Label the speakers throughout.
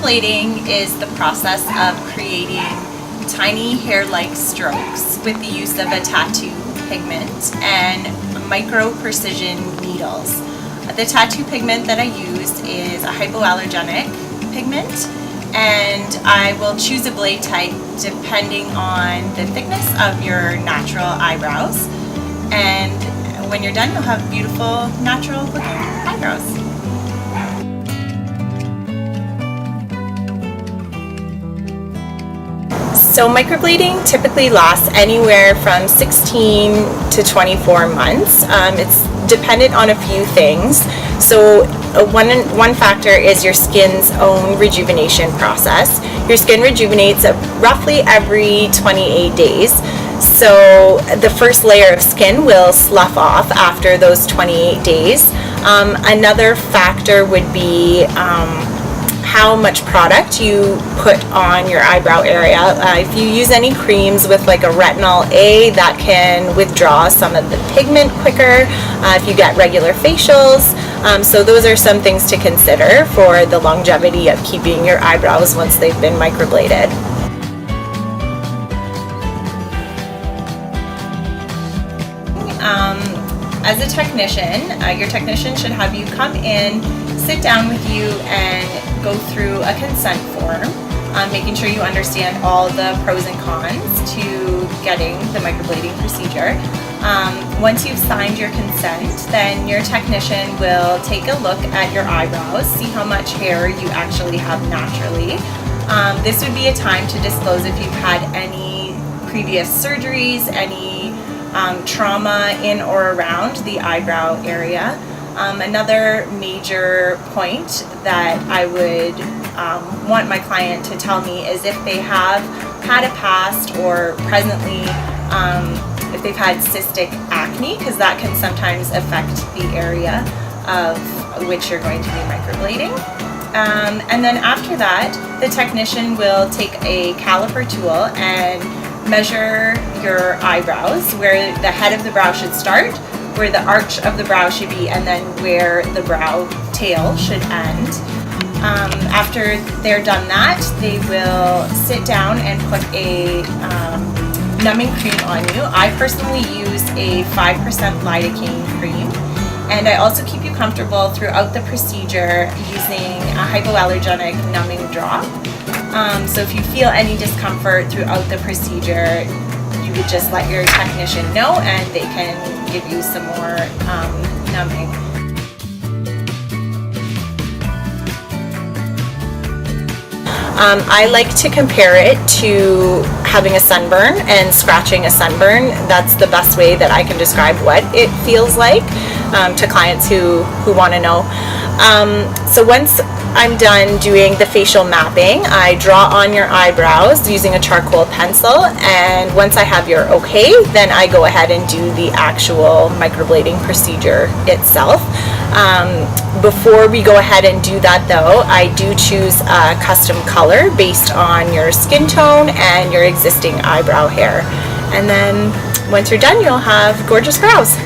Speaker 1: Microblading is the process of creating tiny hair-like strokes with the use of a tattoo pigment and micro precision needles. The tattoo pigment that I use is a hypoallergenic pigment, and I will choose a blade type depending on the thickness of your natural eyebrows. And when you're done, you'll have beautiful, natural looking eyebrows. So microblading typically lasts anywhere from 16 to 24 months. It's dependent on a few things. So one factor is your skin's own rejuvenation process. Your skin rejuvenates roughly every 28 days. So the first layer of skin will slough off after those 28 days. Another factor would be how much product you put on your eyebrow area. If you use any creams with like a retinol A, that can withdraw some of the pigment quicker. If you get regular facials. So those are some things to consider for the longevity of keeping your eyebrows once they've been microbladed. As a technician, your technician should have you come in, sit down with you, and go through a consent form, making sure you understand all the pros and cons to getting the microblading procedure. Once you've signed your consent, then your technician will take a look at your eyebrows, see how much hair you actually have naturally. This would be a time to disclose if you've had any previous surgeries, any trauma in or around the eyebrow area. Another major point that I would want my client to tell me is if they have had a past or presently, if they've had cystic acne, because that can sometimes affect the area of which you're going to be microblading. And then after that, the technician will take a caliper tool and measure your eyebrows, where the head of the brow should start, where the arch of the brow should be, and then where the brow tail should end. After they're done that, they will sit down and put a numbing cream on you. I personally use a 5% lidocaine cream, and I also keep you comfortable throughout the procedure using a hypoallergenic numbing drop. So if you feel any discomfort throughout the procedure, you would just let your technician know and they can give you some more numbing. I like to compare it to having a sunburn and scratching a sunburn. That's the best way that I can describe what it feels like to clients who want to know. So once I'm done doing the facial mapping, I draw on your eyebrows using a charcoal pencil, and once I have your okay, then I go ahead and do the actual microblading procedure itself. Before we go ahead and do that though, I do choose a custom color based on your skin tone and your existing eyebrow hair. And then once you're done, you'll have gorgeous brows.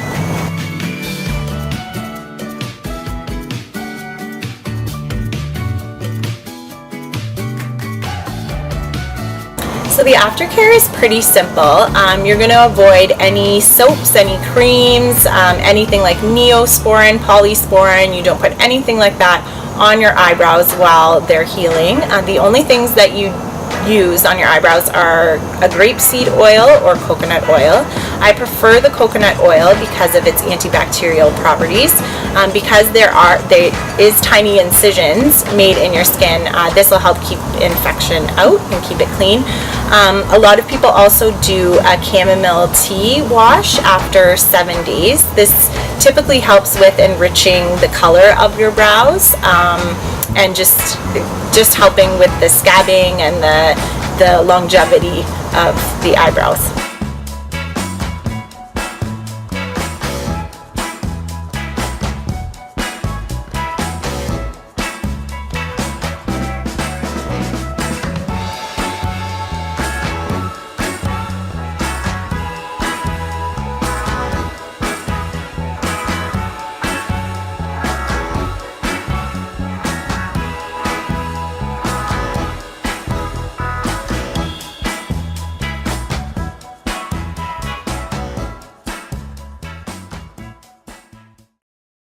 Speaker 1: So the aftercare is pretty simple. You're going to avoid any soaps, any creams, anything like neosporin, polysporin. You don't put anything like that on your eyebrows while they're healing. The only things that you use on your eyebrows are a grapeseed oil or coconut oil. I prefer the coconut oil because of its antibacterial properties. Because there is tiny incisions made in your skin, this will help keep infection out and keep it clean. A lot of people also do a chamomile tea wash after 7 days. This typically helps with enriching the color of your brows and just helping with the scabbing and the longevity of the eyebrows.